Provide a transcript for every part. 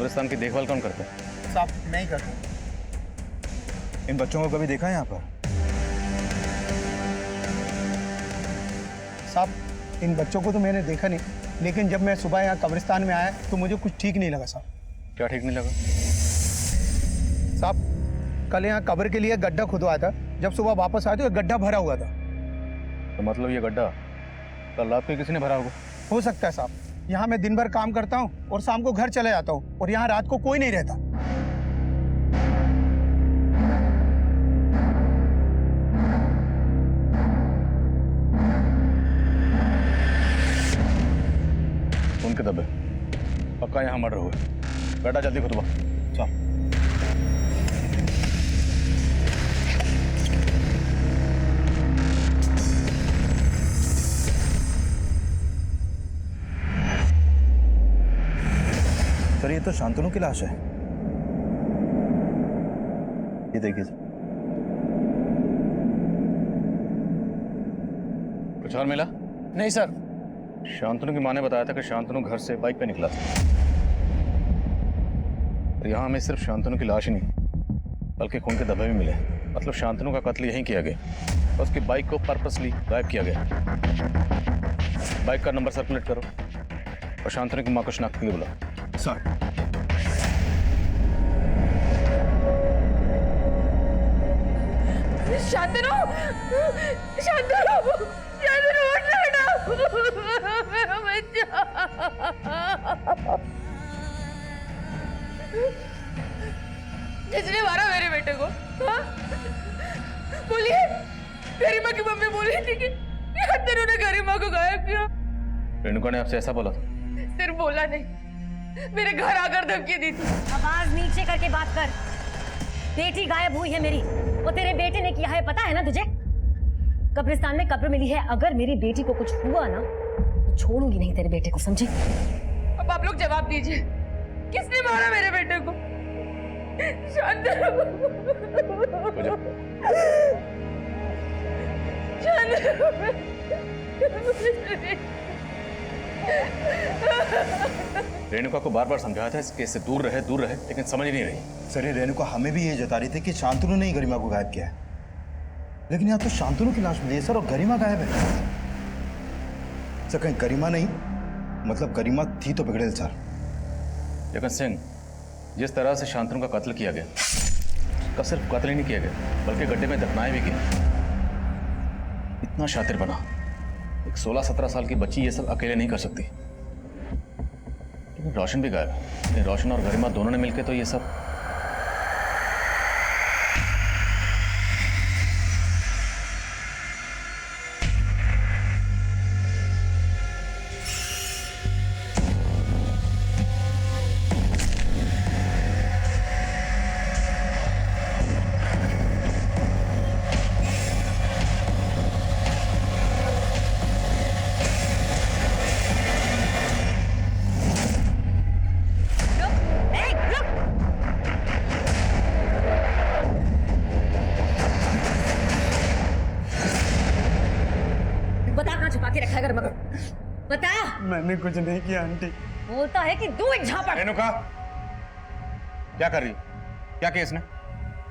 कब्रिस्तान की देखभाल कौन करता है? साहब नहीं करता। इन बच्चों को कभी देखा है यहाँ पर? साहब इन बच्चों को तो मैंने देखा नहीं, लेकिन जब मैं सुबह यहाँ कब्रिस्तान में आया तो मुझे कुछ ठीक नहीं लगा साहब। क्या ठीक नहीं लगा? साहब कल यहाँ कब्र के लिए गड्ढा खुदवाया था, जब सुबह वापस आए तो गड्ढा भरा हुआ था। तो मतलब ये गड्ढा कल रात को किसी ने भरा होगा? हो सकता है साहब, यहाँ मैं दिन भर काम करता हूँ और शाम को घर चले जाता हूँ और यहाँ रात को कोई नहीं रहता। उनके दबे पक्का यहाँ मर्डर हुआ। बेटा जल्दी खुतबा। चल। सर ये तो शांतनु की लाश है। ये देखिए सर। कुछ और मिला? नहीं सर। शांतनु की माँ ने बताया था कि शांतनु घर से बाइक पे निकला था। और यहाँ हमें सिर्फ शांतनु की लाश ही नहीं बल्कि खून के धब्बे भी मिले। मतलब शांतनु का कत्ल यहीं किया गया और उसकी बाइक को पर्पसली गायब किया गया। बाइक का नंबर सर्कुलेट करो और शांतनु की माँ को शनाख्त के लिए बुलाओ। सर शांतनु, शांतनु, शांतनु उठ बेटा, मेरा बच्चा। किसने मारा मेरे बेटे को? हाँ? बोलिए, गरिमा की मम्मी बोली थी कि शांतनु ने गरिमा को गायब किया। रेणुका ने आपसे ऐसा बोला था? सिर्फ बोला नहीं, मेरे घर आकर धमकी दी थी। आवाज नीचे करके बात कर। बेटी गायब हुई है मेरी, वो तेरे बेटे ने किया है, पता है ना तुझे? कब्रिस्तान में कब्र मिली है। अगर मेरी बेटी को कुछ हुआ ना तो छोड़ूंगी नहीं तेरे बेटे को, समझी? अब आप लोग जवाब दीजिए, किसने मारा मेरे बेटे को? शांतनु, रेणुका को बार बार समझाया था इस केस से दूर रहे, लेकिन समझ नहीं रही। सर ये रेणुका हमें भी ये जता रही थी कि शांतनु ने ही गरिमा को गायब किया है, लेकिन यहाँ तो शांतनु की लाश मिली है सर और गरिमा गायब है। सर कहीं गरिमा नहीं, मतलब गरिमा थी तो बिगड़ेल सर। लेकिन सिंह, जिस तरह से शांतनु का कत्ल किया गया, का सिर्फ कत्ल ही नहीं किया गया बल्कि गड्ढे में दफनाया भी गया। इतना शातिर बना एक 16-17 साल की बच्ची ये सब अकेले नहीं कर सकती। लेकिन रोशन भी गायब है। रोशन और गरिमा दोनों ने मिलकर तो ये सब। बता। मैंने कुछ नहीं किया आंटी। बोलता है कि दो एक झापड़। रेणुका क्या कर रही है? क्या किया इसने?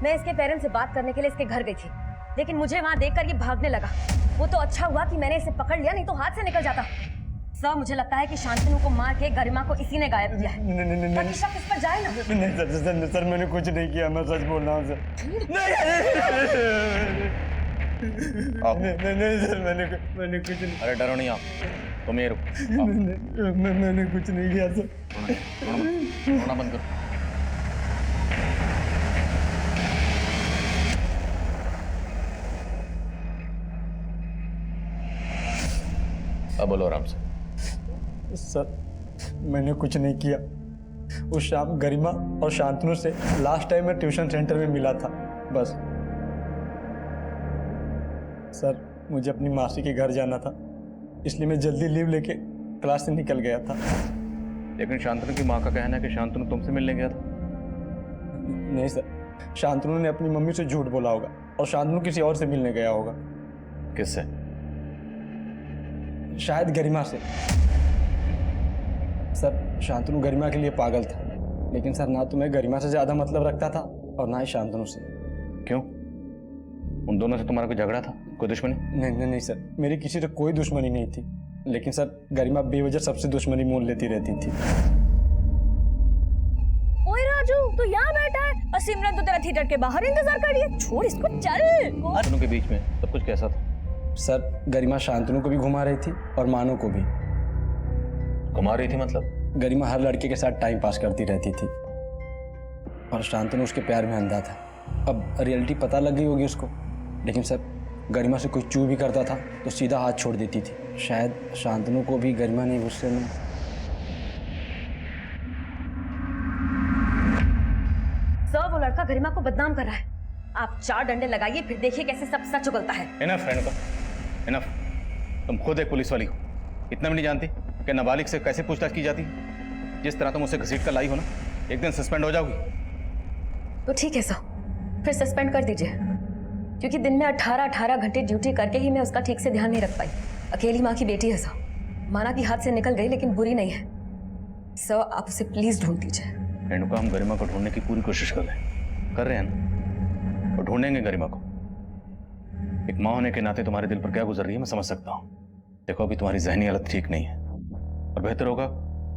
मैं इसके पेरेंट्स से बात करने के लिए इसके घर गई थी, लेकिन मुझे वहां देखकर ये भागने लगा। वो तो अच्छा हुआ कि मैंने इसे पकड़ लिया, नहीं तो हाथ से निकल जाता। सर मुझे लगता है कि शांतनु को मार के गरिमा को इसी ने गायब किया है। ताकि शक इस पर जाए ना। नहीं सर मैंने कुछ नहीं किया, मैं सच बोल रहा हूँ सर। नहीं सर मैंने कुछ नहीं। अरे डरो नहीं, आप तुम ये रुको। मैंने कुछ नहीं किया सर। रोना बंद करो। अब बोलो आराम से। सर मैंने कुछ नहीं किया। उस शाम गरिमा और शांतनु से लास्ट टाइम मैं ट्यूशन सेंटर में मिला था, बस। सर मुझे अपनी मासी के घर जाना था, इसलिए मैं जल्दी लीव लेके क्लास से निकल गया था। लेकिन शांतनु की माँ का कहना है कि शांतनु तुमसे मिलने गया था। नहीं सर, शांतनु ने अपनी मम्मी से झूठ बोला होगा और शांतनु किसी और से मिलने गया होगा। किससे? शायद गरिमा से। सर शांतनु गरिमा के लिए पागल था, लेकिन सर ना तो मैं गरिमा से ज़्यादा मतलब रखता था और ना ही शांतनु से। क्यों? उन दोनों से तुम्हारा कोई झगड़ा था, कोई दुश्मनी? नहीं सर, मेरी किसी से कोई दुश्मनी नहीं थी, लेकिन सर गरिमा बेवजह सबसे दुश्मनी मोल लेती रहती थी। ओए राजू, तू यहाँ बैठा है और सिमरन तो तेरा थिएटर के बाहर इंतजार कर रही है। छोड़ इसको, चल। दोनों के बीच में सब कुछ कैसा था? सर गरिमा शांतनु को भी घुमा रही थी और मानो को भी। घुमा रही थी मतलब? गरिमा हर लड़के के साथ टाइम पास करती रहती थी और शांतनु उसके प्यार में अंधा था। अब रियलिटी पता लग गई होगी उसको, लेकिन सर गरिमा से कोई चू भी करता था तो सीधा हाथ छोड़ देती थी। शायद शांतनु को भी गरिमा ने गुस्से में। सर वो लड़का गरिमा को बदनाम कर रहा है। आप 4 डंडे लगाइए, फिर देखिए कैसे सब सच उगलता है। Enough Renuka, enough. तुम खुद एक पुलिस वाली हो, इतना भी नहीं जानती कि नाबालिग से कैसे पूछताछ की जाती है? जिस तरह तुम उसे घसीट कर लाई हो ना, एक दिन सस्पेंड हो जाओगी। तो ठीक है सर, फिर सस्पेंड कर दीजिए, क्योंकि दिन में 18 घंटे ड्यूटी करके ही मैं उसका ठीक से ध्यान नहीं रख पाई। अकेली माँ की बेटी है सर, माना कि हाथ से निकल गई लेकिन बुरी नहीं है। सर आप उसे प्लीज ढूंढ दीजिए। रेणुका, हम गरिमा को ढूंढने की पूरी कोशिश कर रहे हैं ना, और ढूंढेंगे गरिमा को। एक माँ होने के नाते तुम्हारे दिल पर क्या गुजर रही है मैं समझ सकता हूँ। देखो अभी तुम्हारी जहनी हालत ठीक नहीं है और बेहतर होगा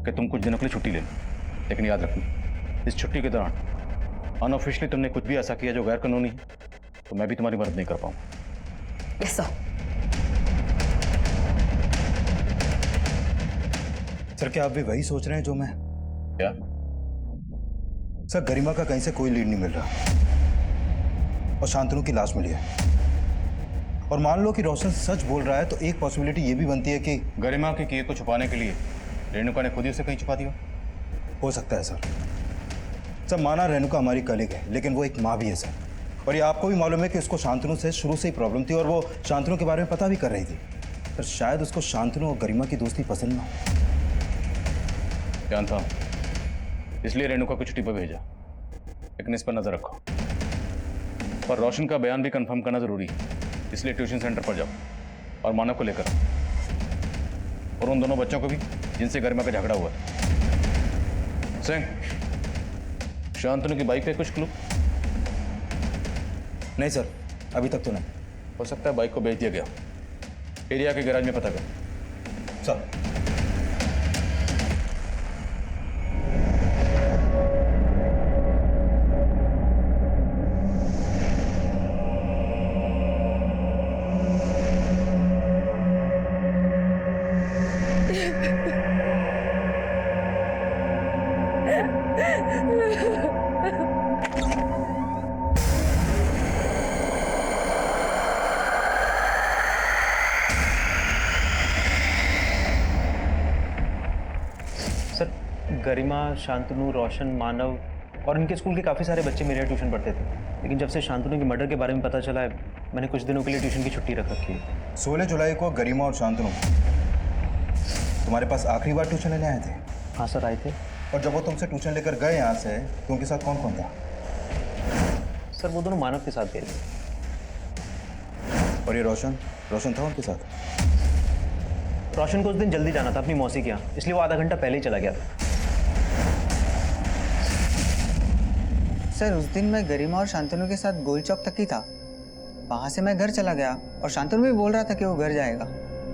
कि तुम कुछ दिनों के लिए छुट्टी ले लो, लेकिन याद रखना इस छुट्टी के दौरान अनऑफिशियली तुमने कुछ भी ऐसा किया जो गैर कानूनी है तो मैं भी तुम्हारी मदद नहीं कर पाऊंगा। Yes sir. सर क्या आप भी वही सोच रहे हैं जो मैं? क्या? सर गरिमा का कहीं से कोई लीड नहीं मिल रहा और शांतनु की लाश मिली है। और मान लो कि रोशन सच बोल रहा है तो एक पॉसिबिलिटी ये भी बनती है कि गरिमा के किए को छुपाने के लिए रेणुका ने खुद ही उसे कहीं छुपा दिया। हो सकता है सर। सर माना रेणुका हमारी कलीग है, लेकिन वो एक माँ भी है सर। और ये आपको भी मालूम है कि उसको शांतनु से शुरू से ही प्रॉब्लम थी और वो शांतनु के बारे में पता भी कर रही थी। पर शायद उसको शांतनु और गरिमा की दोस्ती पसंद ना हो। जानता हूँ, इसलिए रेणुका को छुट्टी पर भेजा, लेकिन इस पर नजर रखो। पर रोशन का बयान भी कंफर्म करना जरूरी है, इसलिए ट्यूशन सेंटर पर जाओ और मानव को लेकर आओ और उन दोनों बच्चों को भी जिनसे गरिमा का झगड़ा हुआ है। सिंह, शांतनु की बाइक पे कुछ क्लू? नहीं सर, अभी तक तो नहीं। हो सकता है बाइक को बेच दिया गया। एरिया के गैराज में पता कर। सर सर गरिमा, शांतनु, रोशन, मानव और इनके स्कूल के काफ़ी सारे बच्चे मेरे यहाँ ट्यूशन पढ़ते थे, लेकिन जब से शांतनु के मर्डर के बारे में पता चला है मैंने कुछ दिनों के लिए ट्यूशन की छुट्टी रख रखी है। 16 जुलाई को गरिमा और शांतनु तुम्हारे पास आखिरी बार ट्यूशन लेने आए थे? हाँ सर, आए थे। और जब वो तुमसे ट्यूशन लेकर गए यहाँ से तो उनके साथ कौन कौन था? सर वो दोनों मानव के साथ गए थे। और ये रोशन था उनके साथ? रोशन को उस दिन जल्दी जाना था अपनी मौसी के यहाँ, इसलिए वो आधा घंटा पहले ही चला गया था। सर उस दिन मैं गरिमा और शांतनु के साथ गोल चौक तक ही था, वहाँ से मैं घर चला गया और शांतनु भी बोल रहा था कि वो घर जाएगा।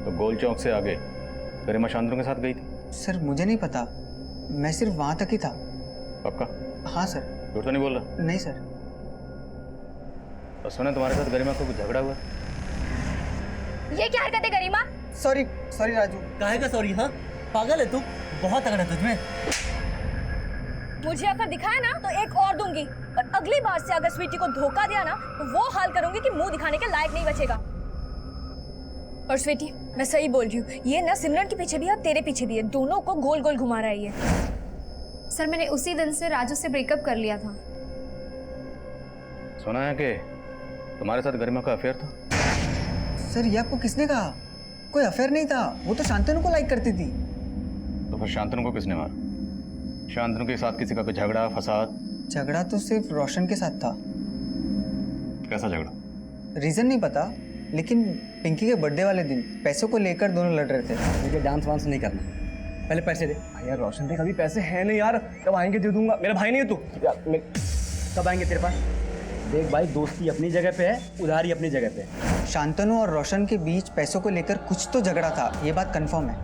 तो गोल चौक से आगे गरिमा शांतनु के साथ गई थी? सर मुझे नहीं पता, मैं सिर्फ वहाँ तक ही था। पक्का? हाँ सर। झूठ तो नहीं बोल रहा? नहीं सर। और सुना तुम्हारे साथ गरिमा को कुछ झगड़ा हुआ? ये क्या हरकत है गरिमा? सॉरी राजू। काहे का सॉरी? हाँ पागल है तू, बहुत तगड़ा है तुझमें। मुझे अगर दिखाया ना तो एक और दूंगी, और अगली बार से अगर स्वीटी को धोखा दिया ना तो वो हाल करूंगी कि मुंह दिखाने के लायक नहीं बचेगा। और स्वीटी मैं सही बोल रही हूँ, ये ना सिमरन के पीछे भी है और तेरे पीछे भी है, दोनों को गोल गोल घुमा रहा है ये। सर मैंने उसी दिन से राजू से ब्रेकअप कर लिया था। सुना है कि तुम्हारे साथ गरिमा का अफेयर था? सर ये आपको किसने कहा? कोई अफेयर नहीं था, वो तो शांतनु को लाइक करती थी। तो फिर शांतनु को किसने मारा? शांतनु के साथ किसी का कोई झगड़ा फसाद? झगड़ा तो सिर्फ रोशन के साथ था। कैसा झगड़ा? रीजन नहीं पता, लेकिन पिंकी के बर्थडे वाले दिन पैसों को लेकर दोनों लड़ रहे थे। मुझे डांस वांस नहीं करना, पहले पैसे दे। यार रोशन देख अभी पैसे हैं नहीं यार, कब आएंगे दे दूंगा। मेरा भाई नहीं है तू यार, कब आएंगे तेरे पास? देख भाई, दोस्ती अपनी जगह पे है, उधारी अपनी जगह पे है। शांतनु और रोशन के बीच पैसों को लेकर कुछ तो झगड़ा था, ये बात कंफर्म है।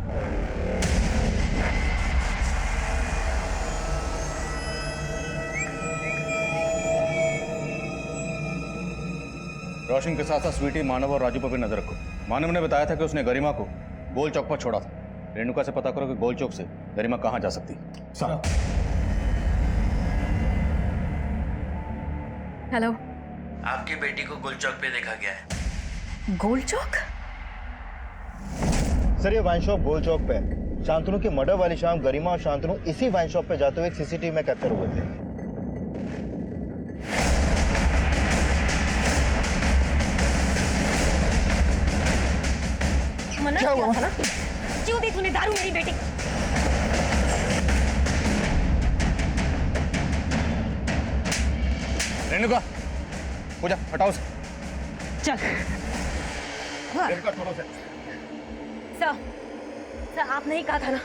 रोशन के साथ साथ स्वीटी, मानव और राजू पर भी नजर रखो। मानव ने बताया था कि उसने गरिमा को गोल चौक पर छोड़ा था। रेणुका से पता करो कि गोल चौक से गरिमा कहाँ जा सकती। हेलो, आपकी बेटी को गोल चौक पे देखा गया है। गोल चौक? सर ये वाइन शॉप गोल चौक पे है। शांतनु की मर्डर वाली शाम गरिमा और शांतनु इसी वाइन शॉप पे जाते हुए सीसीटीवी में कैप्चर हुए थे। मना किया था ना, क्यों दी तूने दारू मेरी बेटी? रेणुका पूजा हटाओ उसे। चल। रेणुका छोड़ो उसे। सर आपने ही कहा था ना,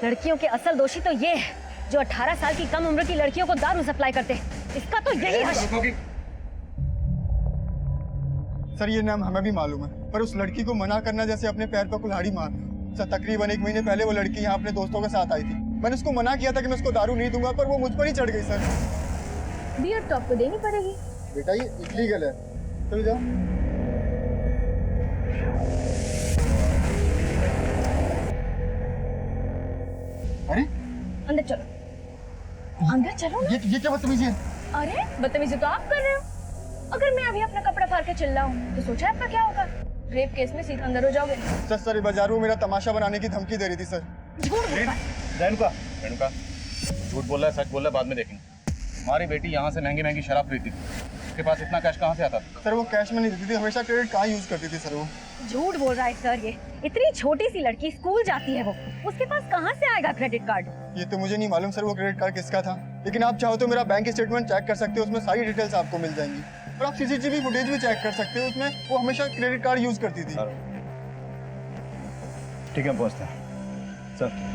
लड़कियों के असल दोषी तो ये है जो 18 साल की कम उम्र की लड़कियों को दारू सप्लाई करते हैं। इसका तो यही हश। सर ये नाम हमें भी मालूम है, पर उस लड़की को मना करना जैसे अपने पैर पर कुल्हाड़ी मारना। सर तकरीबन 1 महीने पहले वो लड़की यहाँ अपने दोस्तों के साथ आई थी। मैंने उसको मना किया था कि मैं उसको दारू नहीं दूंगा, पर वो मुझ पर ही चढ़ गई। सर बियर तो आपको देनी पड़ेगी। बेटा ये इलीगल है, चलो जाओ। अरे अंदर चलो, अंदर चलो ना। ये क्या बदतमीजी है? अरे बदतमीजी तो आप कर रहे हो। अगर मैं अभी अपना कपड़ा फाड़ के चिल्लाऊं तो सोचा है आपका क्या होगा? रेप केस में सीधा अंदर हो जाओगे। सर ये बाजार में मेरा तमाशा बनाने की धमकी दे रही थी। सर झूठ बोल रहा है। रेणुका रेणुका झूठ बोल रहा है, सच बोल रहा है, बाद में देखेंगे। हमारी बेटी यहाँ से महंगी महंगी शराब खरीदती थी, उसके पास इतना कैश कहाँ से आता था? सर वो कैश में नहीं देती थी, हमेशा क्रेडिट कार्ड यूज करती थी। सर वो झूठ बोल रहा है सर। ये इतनी छोटी सी लड़की स्कूल जाती है, वो उसके पास कहाँ से आएगा क्रेडिट कार्ड? ये तो मुझे नहीं मालूम सर वो क्रेडिट कार्ड किसका था, लेकिन आप चाहो तो मेरा बैंक स्टेटमेंट चेक कर सकते हो, उसमें सारी डिटेल्स आपको मिल जाएंगी। और आप सीसीटीवी फुटेज भी चेक कर सकते हो, उसमें वो हमेशा क्रेडिट कार्ड यूज करती थी। ठीक है पहुंचते हैं सर।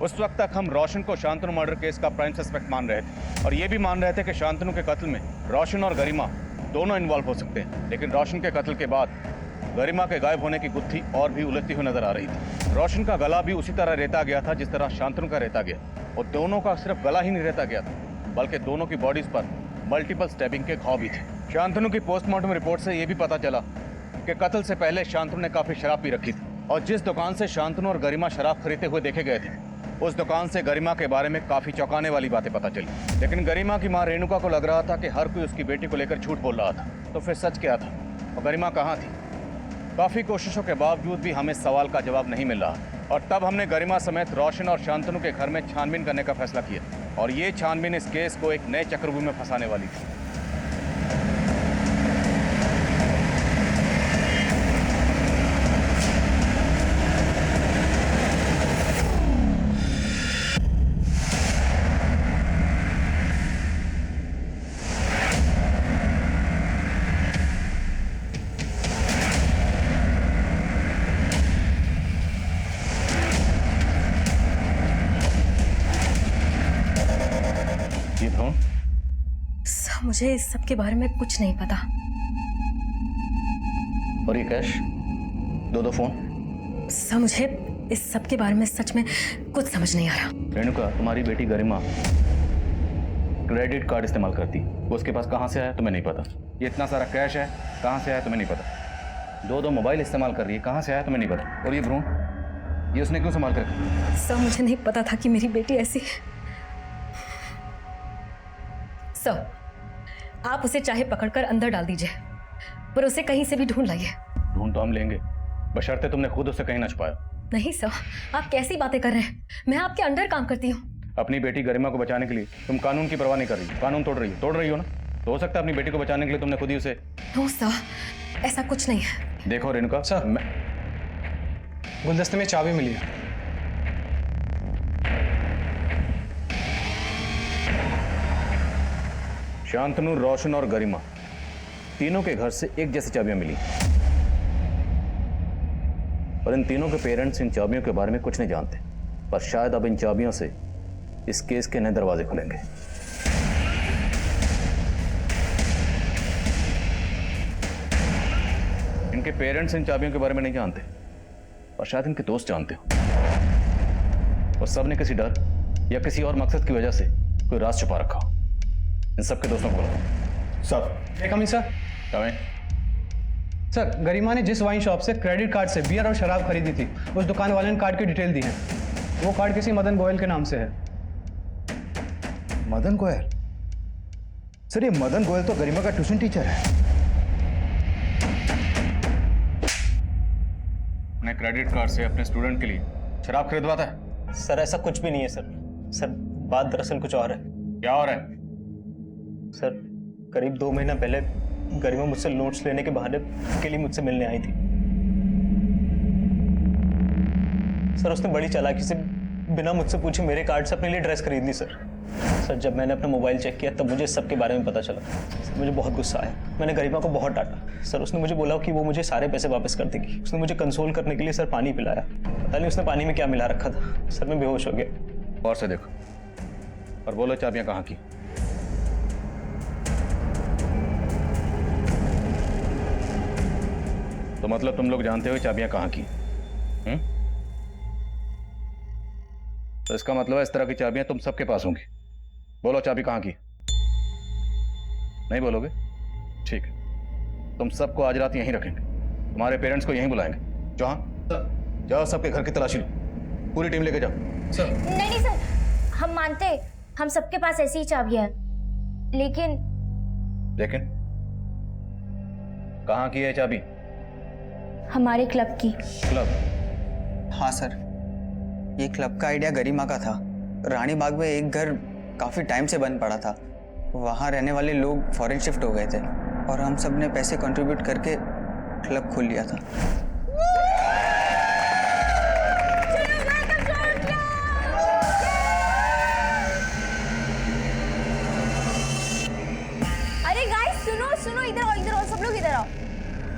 उस वक्त तक हम रोशन को शांतनु मर्डर केस का प्राइम सस्पेक्ट मान रहे थे और ये भी मान रहे थे कि शांतनु के कत्ल में रोशन और गरिमा दोनों इन्वॉल्व हो सकते हैं। लेकिन रोशन के कत्ल के बाद गरिमा के गायब होने की गुत्थी और भी उलझती हुई नजर आ रही थी। रोशन का गला भी उसी तरह रेता गया था जिस तरह शांतनु का रेता गया, और दोनों का सिर्फ गला ही नहीं रेता गया था, बल्कि दोनों की बॉडीज पर मल्टीपल स्टैबिंग के घाव भी थे। शांतनु की पोस्टमार्टम रिपोर्ट से यह भी पता चला कि कत्ल से पहले शांतनु ने काफी शराब पी रखी थी, और जिस दुकान से शांतनु और गरिमा शराब खरीदते हुए देखे गए थे उस दुकान से गरिमा के बारे में काफी चौंकाने वाली बातें पता चली। लेकिन गरिमा की मां रेणुका को लग रहा था कि हर कोई उसकी बेटी को लेकर झूठ बोल रहा था, तो फिर सच क्या था और गरिमा कहाँ थी? काफी कोशिशों के बावजूद भी हमें सवाल का जवाब नहीं मिल रहा, और तब हमने गरिमा समेत रोशन और शांतनु के घर में छानबीन करने का फैसला किया, और ये छानबीन इस केस को एक नए चक्रव्यूह में फंसाने वाली थी। सर मुझे इस सब के बारे में कुछ नहीं पता। और ये कैश, दो फोन? सर मुझे इस सब के बारे में सच में कुछ समझ नहीं आ रहा। रेणुका, तुम्हारी बेटी गरिमा क्रेडिट कार्ड इस्तेमाल करती, वो उसके पास कहाँ से आया तुम्हें नहीं पता। ये इतना सारा कैश है, कहाँ से आया तुम्हें नहीं पता। दो मोबाइल इस्तेमाल कर रही है, कहाँ से आया तुम्हें नहीं पता। और ये भ्रूण, ये उसने क्यों संभाल कर रखा? सर मुझे नहीं पता था कि मेरी बेटी ऐसी। सर आप उसे चाहे पकड़कर अंदर डाल दीजिए, पर उसे कहीं से भी ढूंढ लाइए। ढूंढ तो हम लेंगे, बशर्ते तुमने खुद उसे कहीं ना छुपाया। नहीं सर, आप कैसी बातें कर रहे हैं? मैं आपके अंडर काम करती हूँ। अपनी बेटी गरिमा को बचाने के लिए तुम कानून की परवाह नहीं कर रही, कानून तोड़ रही हो ना। तो हो सकता है अपनी बेटी को बचाने के लिए तुमने खुद ही उसे। नो सर, ऐसा कुछ नहीं है। देखो रेणुका सर, मैं गुलदस्ते में चाबी मिली है। शांतनु, रोशन और गरिमा तीनों के घर से एक जैसी चाबियां मिली, और इन तीनों के पेरेंट्स इन चाबियों के बारे में कुछ नहीं जानते। पर शायद अब इन चाबियों से इस केस के नए दरवाजे खुलेंगे। इनके पेरेंट्स इन चाबियों के बारे में नहीं जानते, पर शायद इनके दोस्त जानते हो, और सबने किसी डर या किसी और मकसद की वजह से कोई राज छुपा रखा हो। इन सबके दोस्तों को बुलाओ। Sir coming sir. सर, गरिमा ने जिस वाइन शॉप से क्रेडिट कार्ड से बियर और शराब खरीदी थी, उस दुकान वाले ने कार्ड की डिटेल दी है। वो कार्ड किसी मदन गोयल के नाम से है। मदन गोयल? सर, ये मदन गोयल तो गरिमा का ट्यूशन टीचर है। अपने क्रेडिट कार्ड से अपने स्टूडेंट के लिए शराब खरीदवाता है? सर ऐसा कुछ भी नहीं है सर। सर बात दरअसल कुछ और है। क्या और है? सर करीब 2 महीना पहले गरिमा मुझसे नोट्स लेने के बहाने के लिए मुझसे मिलने आई थी। सर उसने बड़ी चालाकी से बिना मुझसे पूछे मेरे कार्ड से अपने लिए ड्रेस खरीद ली सर। सर जब मैंने अपना मोबाइल चेक किया तब मुझे इस सब के बारे में पता चला। सर मुझे बहुत गुस्सा आया। मैंने गरिमा को बहुत डांटा। सर उसने मुझे बोला कि वो मुझे सारे पैसे वापस कर देगी। उसने मुझे कंसोल करने के लिए सर पानी पिलाया। पता नहीं उसने पानी में क्या मिला रखा था। सर मैं बेहोश हो गया। और से देखो और बोलो, चाबियां कहाँ की? तो मतलब तुम लोग जानते हो चाबियां कहाँ की? तो इसका मतलब है इस तरह की चाबियां तुम सबके पास होंगी। बोलो चाबी कहाँ की? नहीं बोलोगे? ठीक है, तुम सबको आज रात यहीं रखेंगे। तुम्हारे पेरेंट्स को यहीं बुलाएंगे। जाओ सबके घर की तलाशी लो, पूरी टीम लेके जाओ। नहीं नहीं सर, हम मानते, हम सबके पास ऐसी ही चाबी है, लेकिन कहाँ की है चाबी? हमारे क्लब की। क्लब? हाँ सर, ये क्लब का आइडिया गरिमा का था। रानी बाग में एक घर काफ़ी टाइम से बंद पड़ा था। वहाँ रहने वाले लोग फॉरेन शिफ्ट हो गए थे और हम सब ने पैसे कंट्रीब्यूट करके क्लब खोल लिया था। अरे गाइस सुनो सुनो, इधर आओ सब लोग इधर आओ।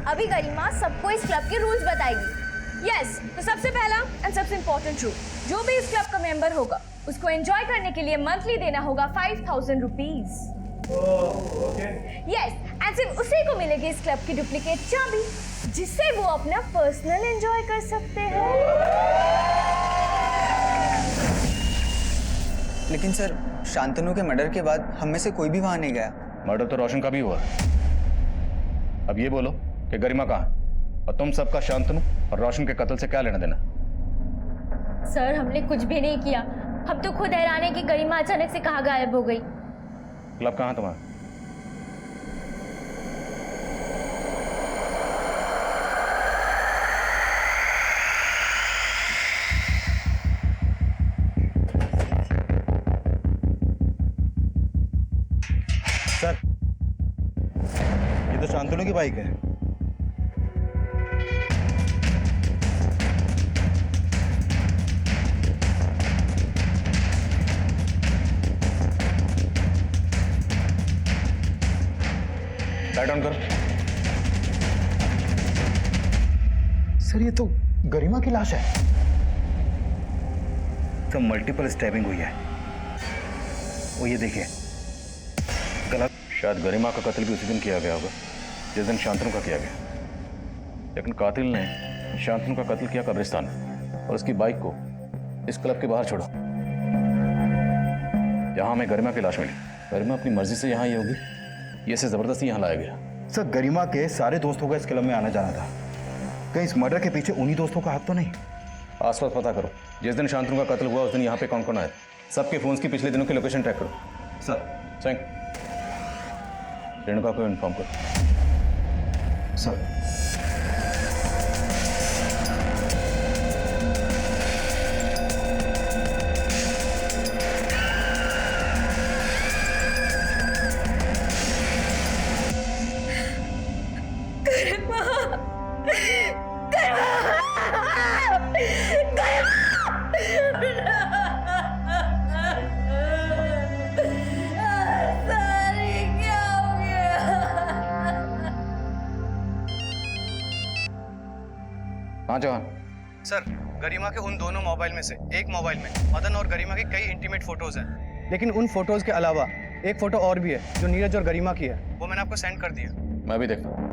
अभी गरिमा सबको इस क्लब के रूल्स बताएगी। यस, तो सबसे पहला एंड सबसे इम्पोर्टेंट रूल, जो भी इस क्लब का मेंबर होगा उसको एंजॉय करने के लिए मंथली देना होगा 5000 रुपीज। यस, एंड सिर्फ उसी को मिलेगी इस क्लब की डुप्लीकेट चाबी, जिससे वो अपना पर्सनल एंजॉय कर सकते हैं। लेकिन सर, शांतनु के मर्डर के बाद हम में से कोई भी वहाँ नहीं गया। मर्डर तो रोशन का भी हुआ। अब ये बोलो कि गरिमा कहाँ है, और तुम सबका शांतनु और रोशन के कत्ल से क्या लेना देना? सर हमने कुछ भी नहीं किया, हम तो खुद हैरान है कि गरिमा अचानक से कहाँ गायब हो गई। क्लब कहाँ तुम्हारा? सर, ये तो शांतनु की बाइक है। लाइट ऑन करो। सर, ये तो गरिमा की लाश है। तो मल्टीपल स्टैबिंग हुई है। वो ये देखिए, गलत। शायद गरिमा का कत्ल भी उसी दिन किया गया होगा जिस दिन शांतनु का किया गया, लेकिन कातिल ने शांतनु का कत्ल किया कब्रिस्तान में और उसकी बाइक को इस क्लब के बाहर छोड़ा, जहां हमें गरिमा की लाश मिली। गरिमा अपनी मर्जी से यहाँ आई होगी, ये इसे जबरदस्ती यहाँ लाया गया। सर, गरिमा के सारे दोस्तों का इस क्लब में आना जाना था। कहीं इस मर्डर के पीछे उन्हीं दोस्तों का हाथ तो नहीं? आसपास पता करो, जिस दिन शांतनु का कत्ल हुआ उस दिन यहाँ पे कौन कौन आया, सबके फोन्स की पिछले दिनों की लोकेशन ट्रैक करो। सर। सिंह, रेणुका को इन्फॉर्म करो। सर। हाँ जवान। सर गरिमा के उन दोनों मोबाइल में से एक मोबाइल में मदन और गरिमा की कई इंटीमेट फोटोज हैं, लेकिन उन फोटोज के अलावा एक फोटो और भी है जो नीरज और गरिमा की है, वो मैंने आपको सेंड कर दिया। मैं भी देखता हूँ।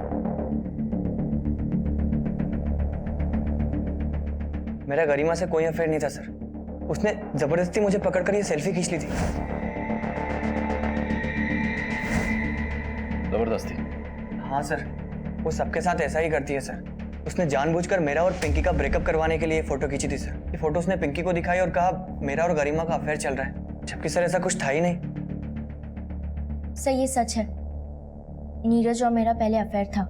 मेरा गरिमा से कोई अफेयर नहीं था सर, उसने जबरदस्ती मुझे पकड़कर ये सेल्फी खींच ली थी। जबरदस्ती? हाँ सर, वो सबके साथ ऐसा ही करती है सर। उसने जानबूझकर मेरा और पिंकी का ब्रेकअप करवाने के लिए फोटो खींची थी सर। ये फोटो उसने पिंकी को दिखाई और कहा मेरा और गरिमा का अफेयर चल रहा है, जबकि सर ऐसा कुछ था ही नहीं। सर ये सच है, नीरज और मेरा पहले अफेयर था,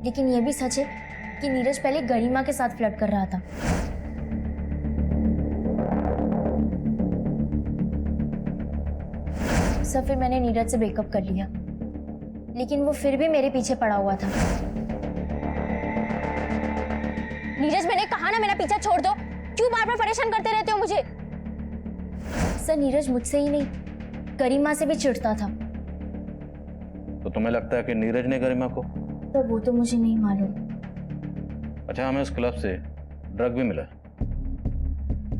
लेकिन ये भी सच है कि नीरज पहले गरिमा के साथ फ्लर्ट कर रहा था। सर फिर मैंने नीरज से ब्रेकअप कर लिया, लेकिन वो फिर भी मेरे पीछे पड़ा हुआ था। नीरज मैंने कहा ना मेरा पीछा छोड़ दो, क्यों बार बार परेशान करते रहते हो मुझे? सर नीरज मुझसे ही नहीं गरिमा से भी चिढ़ता था। तो तुम्हें लगता है कि नीरज ने गरिमा को? तो वो तो मुझे नहीं मालूम। अच्छा, हमें उस क्लब से ड्रग भी मिला।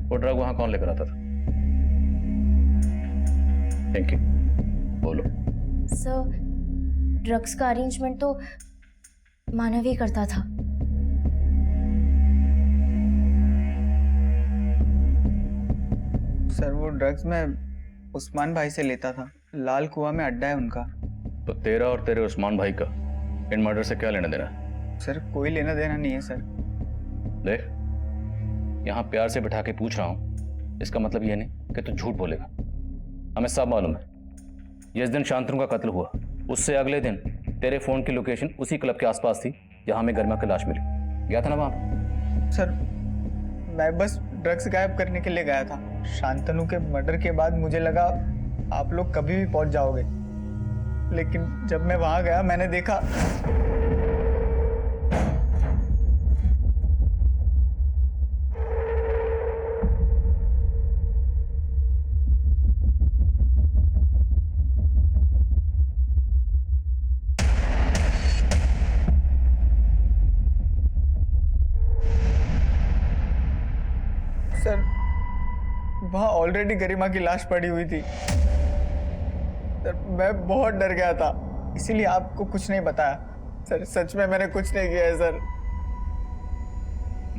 वो ड्रग वहां कौन लेकर आता था? थैंक यू, बोलो। सर ड्रग्स का अरेंजमेंट तो मानव ही करता था। सर वो ड्रग्स मैं उस्मान भाई से लेता था, लाल कुआं में अड्डा है उनका। तो तेरा और तेरे उस्मान भाई का इन मर्डर से क्या लेना देना है? सर कोई लेना देना नहीं है सर। देख, यहाँ प्यार से बिठा के पूछ रहा हूँ, इसका मतलब ये नहीं कि तू झूठ बोलेगा। हमें सब मालूम है, जिस दिन शांतनु का कत्ल हुआ उससे अगले दिन तेरे फोन की लोकेशन उसी क्लब के आसपास थी जहाँ हमें गरिमा की लाश मिली। गया था ना वहाँ? सर मैं बस ड्रग्स गायब करने के लिए गया था। शांतनु के मर्डर के बाद मुझे लगा आप लोग कभी भी पहुंच जाओगे, लेकिन जब मैं वहां गया मैंने देखा सर वहां ऑलरेडी गरिमा की लाश पड़ी हुई थी। सर मैं बहुत डर गया था, इसीलिए आपको कुछ नहीं बताया। सर सच में मैंने कुछ नहीं किया है सर।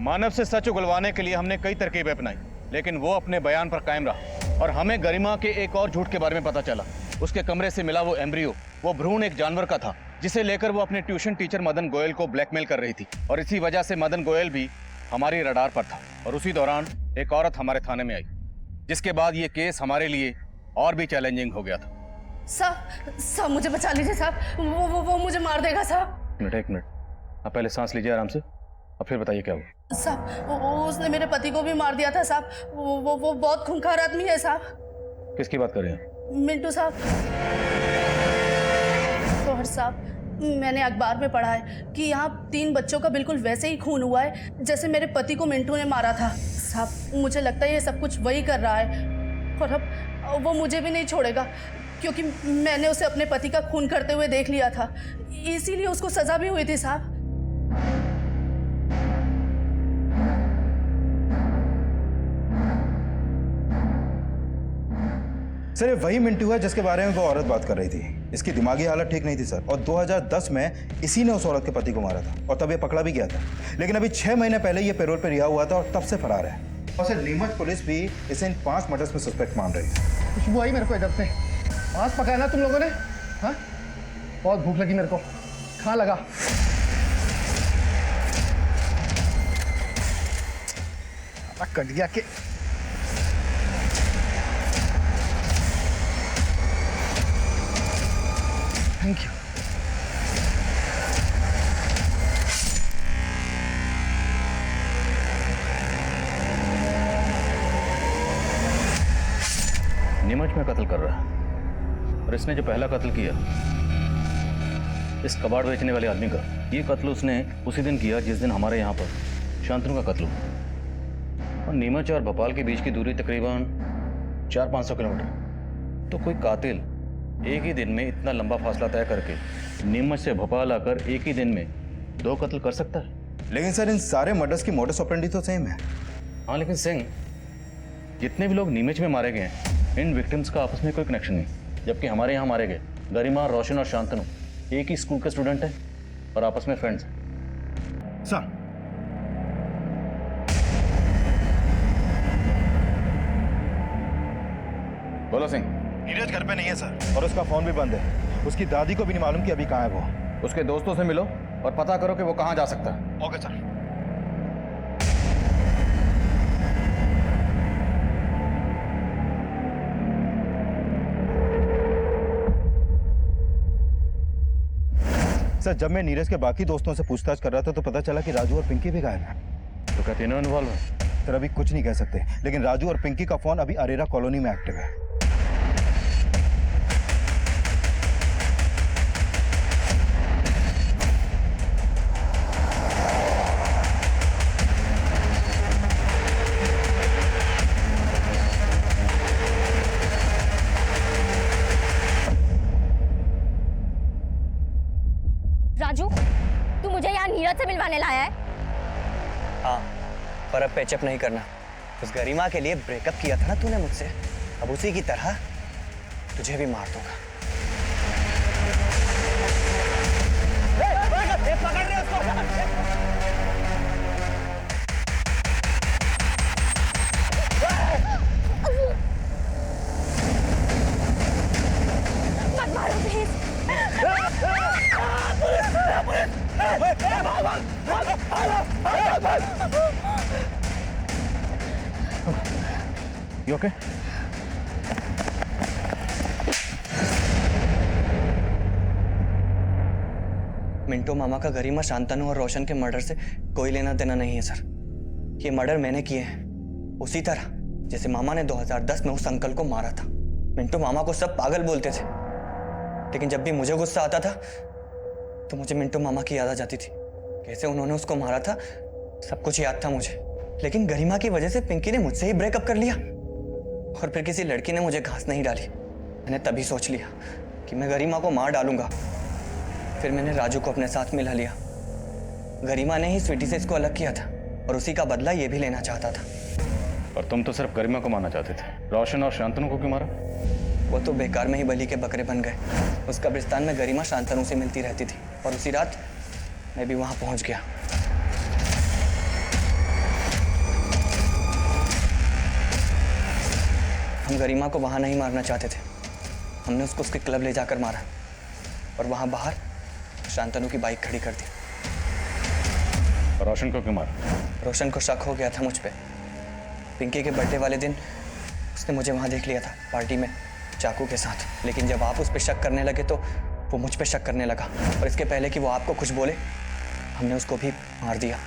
मानव से सच उगलवाने के लिए हमने कई तरकीबें अपनाई, लेकिन वो अपने बयान पर कायम रहा और हमें गरिमा के एक और झूठ के बारे में पता चला। उसके कमरे से मिला वो एम्ब्रियो, वो भ्रूण एक जानवर का था जिसे लेकर वो अपने ट्यूशन टीचर मदन गोयल को ब्लैकमेल कर रही थी, और इसी वजह से मदन गोयल भी हमारी रडार पर था। और उसी दौरान एक औरत हमारे थाने में आई, जिसके बाद ये केस हमारे लिए और भी चैलेंजिंग हो गया था। साहब मुझे बचा लीजिए साहब, वो मुझे मार देगा साहब। एक मिनट, आप पहले सांस लीजिए आराम से, और फिर बताइए क्या हुआ। साहब उसने मेरे पति को भी मार दिया था साहब। वो बहुत खूंखार आदमी है साहब। किसकी बात कर रहे हैं? मिंटू साहब। और साहब मैंने अखबार में पढ़ा है कि यहाँ 3 बच्चों का बिल्कुल वैसे ही खून हुआ है जैसे मेरे पति को मिंटू ने मारा था। साहब मुझे लगता है ये सब कुछ वही कर रहा है, और अब वो मुझे भी नहीं छोड़ेगा, क्योंकि मैंने उसे अपने पति का खून करते हुए देख लिया था, इसीलिए उसको सजा भी हुई थी साहब। सर ये वही मिंटू है जिसके बारे में वो औरत बात कर रही थी। इसकी दिमागी हालत ठीक नहीं थी सर, और 2010 में इसी ने उस औरत के पति को मारा था, और तब ये पकड़ा भी गया था। लेकिन अभी 6 महीने पहले ये पैरोल पे रिहा हुआ था और तब से फरार है। और सर नीमच पुलिस भी इसे इन 5 मर्डर्स में सस्पेक्ट मान रही है। खुशबू आई मेरे को इधर से। मांस पकाया ना तुम लोगों ने? हाँ, बहुत भूख लगी मेरे को, खा लगा। कट गया के। Thank you. नीमच में कत्ल कर रहा है, और इसने जो पहला कत्ल किया इस कबाड़ बेचने वाले आदमी का, ये कत्ल उसने उसी दिन किया जिस दिन हमारे यहाँ पर शांतनु का कत्ल हुआ। और नीमच और भोपाल के बीच की दूरी तकरीबन 400-500 किलोमीटर। तो कोई कातिल एक ही दिन में इतना लंबा फासला तय करके नीमच से भोपाल आकर एक ही दिन में 2 कत्ल कर सकता है? लेकिन सर इन सारे मर्डर्स की मोडस ऑपरेंडी तो सेम है। हाँ लेकिन सिंह, जितने भी लोग नीमच में मारे गए हैं इन विक्टिम्स का आपस में कोई कनेक्शन नहीं, जबकि हमारे यहाँ मारे गए गरिमा, रोशन और शांतनु एक ही स्कूल के स्टूडेंट हैं और आपस में फ्रेंड्स हैं। सर बोलो सिंह। नीरज घर पे नहीं है सर, और उसका फोन भी बंद है। उसकी दादी को भी नहीं मालूम कि अभी कहाँ है वो। उसके दोस्तों से मिलो और पता करो कि वो कहाँ जा सकता है। Okay sir. सर जब मैं नीरज के बाकी दोस्तों से पूछताछ कर रहा था तो पता चला कि राजू और पिंकी भी गायब हैं। तो क्या तीनों इन्वॉल्व है? सर अभी कुछ नहीं कह सकते, लेकिन राजू और पिंकी का फोन अभी अरेरा कॉलोनी में एक्टिव है। राजू, तू मुझे यहाँ नीरज से मिलवाने लाया है? हाँ, पर अब पैचअप नहीं करना। उस गरिमा के लिए ब्रेकअप किया था ना तूने मुझसे, अब उसी की तरह तुझे भी मार दूंगा। मत मारो प्लीज। You okay? मिंटो मामा का गरिमा, शांतनु और रोशन के मर्डर से कोई लेना देना नहीं है सर। ये मर्डर मैंने किए हैं, उसी तरह जैसे मामा ने 2010 में उस अंकल को मारा था। मिंटो मामा को सब पागल बोलते थे, लेकिन जब भी मुझे गुस्सा आता था तो मुझे मिंटो मामा की याद आ जाती थी। कैसे उन्होंने उसको मारा था सब कुछ याद था मुझे। लेकिन गरिमा की वजह से पिंकी ने मुझसे ही ब्रेकअप कर लिया और फिर किसी लड़की ने मुझे घास नहीं डाली। मैंने तभी सोच लिया कि मैं गरिमा को मार डालूंगा। फिर मैंने राजू को अपने साथ मिला लिया। गरिमा ने ही स्वीटी से इसको अलग किया था और उसी का बदला ये भी लेना चाहता था। और तुम तो सिर्फ गरिमा को मारना चाहते थे, रोशन और शांतनु को क्यों मारा? वो तो बेकार में ही बलि के बकरे बन गए। उस कब्रिस्तान में गरिमा शांतनु से मिलती रहती थी और उसी रात मैं भी वहां पहुंच गया। हम गरिमा को वहां नहीं मारना चाहते थे, हमने उसको उसके क्लब ले जाकर मारा और वहां बाहर शांतनु की बाइक खड़ी कर दी। और रोशन को क्यों मारा? रोशन को शक हो गया था मुझ पे। पिंकी के बर्थडे वाले दिन उसने मुझे वहां देख लिया था पार्टी में चाकू के साथ। लेकिन जब आप उस पर शक करने लगे तो वो मुझ पे शक करने लगा और इसके पहले कि वो आपको कुछ बोले हमने उसको भी मार दिया।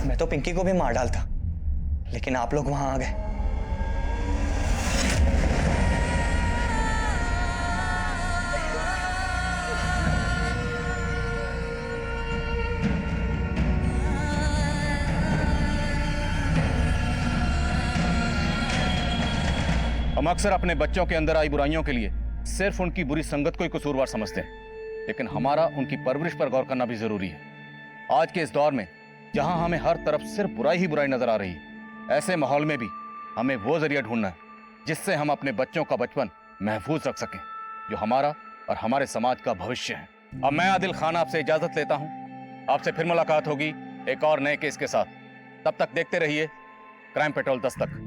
मैं तो पिंकी को भी मार डालता, लेकिन आप लोग वहां आ गए। हम अक्सर अपने बच्चों के अंदर आई बुराइयों के लिए सिर्फ उनकी बुरी संगत को ही कसूरवार समझते हैं, लेकिन हमारा उनकी परवरिश पर गौर करना भी जरूरी है। आज के इस दौर में जहां हमें हर तरफ सिर्फ बुराई ही बुराई नजर आ रही है, ऐसे माहौल में भी हमें वो जरिया ढूंढना है जिससे हम अपने बच्चों का बचपन महफूज रख सकें, जो हमारा और हमारे समाज का भविष्य है। अब मैं आदिल खान आपसे इजाजत लेता हूं। आपसे फिर मुलाकात होगी एक और नए केस के साथ। तब तक देखते रहिए क्राइम पेट्रोल 10 तक।